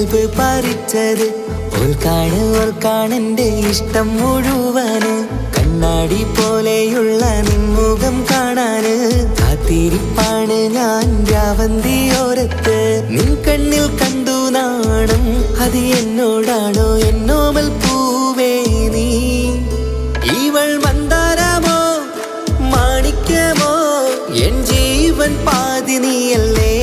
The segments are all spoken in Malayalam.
കൽബ് പറിച്ചത് ഓൾക്കാണെന്റെ ഇഷ്ടം മുഴുവന് കണ്ണാടി പോലെയുള്ള നിൻമുഖം കാണാന് കാത്തിരിപ്പാണ് ഞാൻ രാവന്തിയോരത്ത് നിൻ കണ്ണിൽ കണ്ടു നാണം അത് എന്നോടാണോ എന്നോമൽ പൂവേ നീ ഇവൾ മന്ദാരമോ മാണിക്യമോ എൻ ജീവൻ പാതി നീയല്ലേ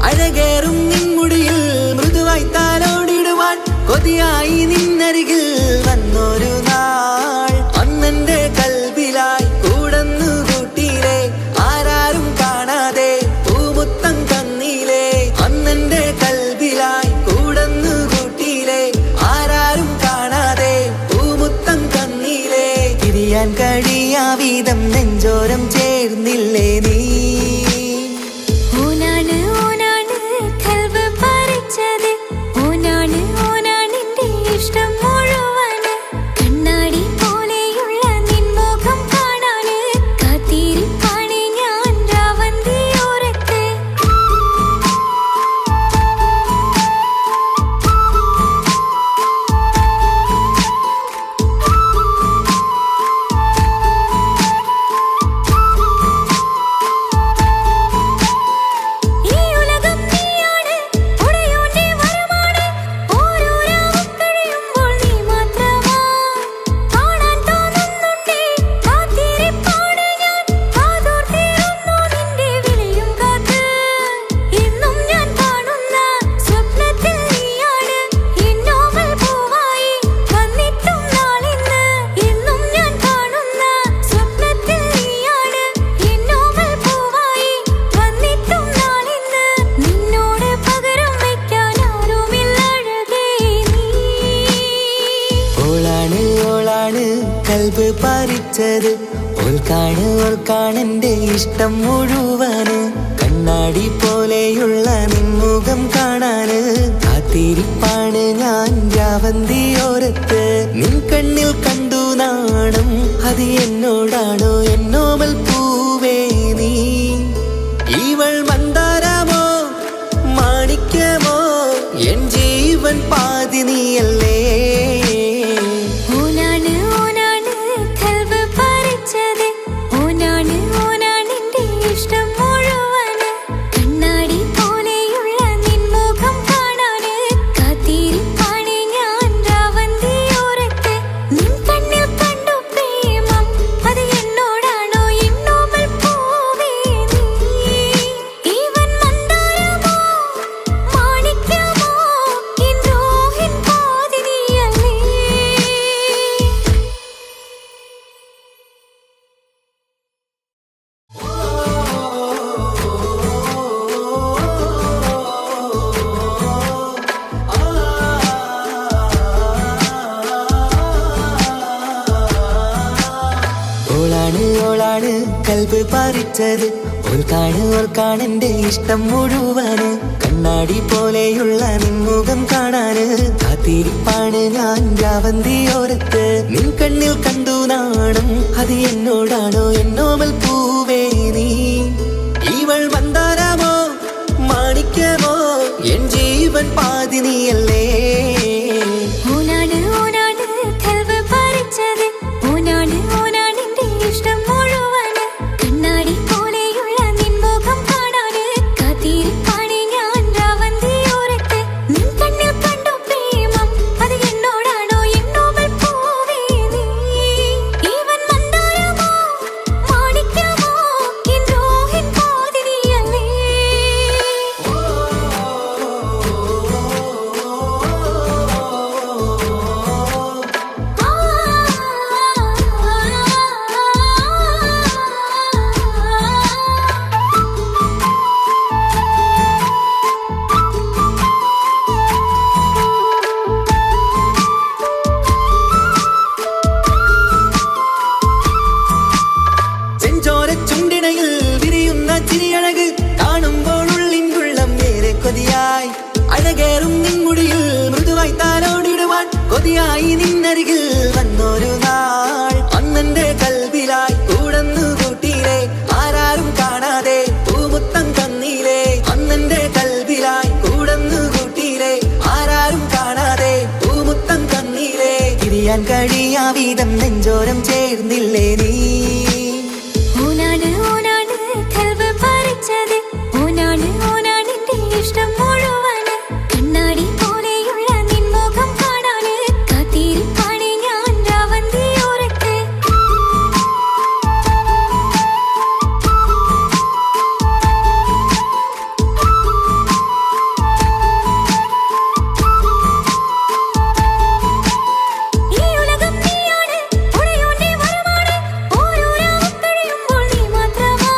അഴകേറും നിൻമുടിയിൽ മൃദുവായി താലോടിടുവാൻ കൊതിയായി നിന്നരികിൽ വന്നൊരു നാൾ അന്നെന്റെ കൽബിലായി കൂടന്നു കൂട്ടിയിലെ ആരാരും കാണാതെ പൂമുത്തം തന്നീലേ അന്നെന്റെ കൽബിലായി കൂടന്നു കൂട്ടിയിലെ ആരാരും കാണാതെ പൂമുത്തം തന്നീലേ തിരിയാൻ കഴിയാ വീതം നെഞ്ചോരം ചേർന്നില്ലേ നീ കൽബ് പറിച്ചത് ഓൾക്കാണെന്റെ ഇഷ്ടം മുഴുവന് കണ്ണാടി പോലെയുള്ള നിൻമുഖം കാണാന് കാത്തിരിപ്പാണ് ഞാൻ രാവന്തിയോരത്ത് നിൻ കണ്ണിൽ കണ്ടു നാണം അത് എന്നോടാണോ എന്നോമൽ പൂവേ നീ ഇവൾ മന്ദാരമോ മാണിക്യമോ എൻ ജീവൻ പാതി നീയല്ലേ ഓളാണ് കൽബ് പറിച്ചത് ഓൾക്കാണെന്റെ ഇഷ്ടം മുഴുവന് കണ്ണാടി പോലെയുള്ള നിൻമുഖം കാണാന് കാത്തിരിപ്പാണ് ഞാൻ രാവന്തിയോരത്ത് നിൻ കണ്ണിൽ കണ്ടു നാണം അത് എന്നോടാണോ എന്നോമൽ പൂവേ നീ ഇവൾ മന്ദാരമോ മാണിക്യമോ എൻ ജീവൻ പാതി നീയല്ലേ ഓനാണ് കൽബ് പറിച്ചത് ഓനാണ് അരികിൽ വന്നൊരു നാൾ അന്നെന്റെ കൽവിലായി കൂടന്നു കൂട്ടിയിലെ ആരാരും കാണാതെ പൂമുത്തം തന്നീലേ അന്നെന്റെ കൽവിലായി കൂടന്നു കൂട്ടിയിലെ ആരാരും കാണാതെ പൂമുത്തം തന്നീലേ തിരിയാൻ കഴിയാ വീതം നെഞ്ചോരം ചേർന്നില്ലേ നീ ഇഷ്ടം മുഴുവന് കണ്ണാടി പോലെയുള്ള നിൻമുഖം കാണാന് കാത്തിരിപ്പാണ് ഞാൻ രാവന്തിയോരത്ത് ഈ ഉലകം നീയാണ് ഉടയോന്റെ വരമാണ് ഓരോ രാവും കഴിയുമ്പോൾ നീ മാത്രമാ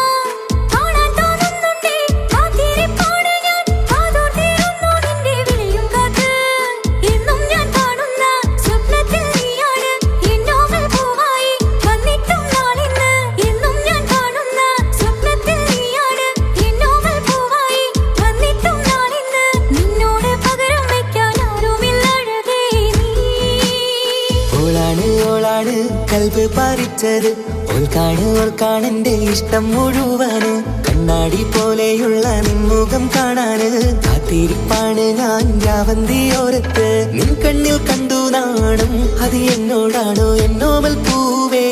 കാണാൻ തോന്നുന്നുണ്ടേ കാത്തിരിപ്പാണ് ഞാൻ കാതോർത്തിരുന്നു നിന്റെ വിളിയും കാത്ത് എന്നും ഞാൻ കാണുന്ന സ്വപ്നത്തിൽ നീയാണ് എന്നോമൽ പൂവായി വന്നിട്ടും നാളിന്ന് എന്നും ഞാൻ കാണുന്ന സ്വപ്നത്തിൽ നീയാണ് എന്നോമൽ പൂവായി വന്നിട്ടും നാളിന്ന് നിന്നോട് പകരം വയ്ക്കാൻ ആരുമില്ല അഴകേ നീ ഓളാണ് ഓളാണ് കൽബ് പറിച്ചത് ഓൾക്കാണെന്റെ ഇഷ്ടം മുഴുവന് കണ്ണാടി പോലെയുള്ള നിൻമുഖം കാണാന് കാത്തിരിപ്പാണ് ഞാൻ രാവന്തിയോരത്ത് നിൻ കണ്ണിൽ കണ്ടു നാണം അത് എന്നോടാണോ എന്നോമൽ പൂവേ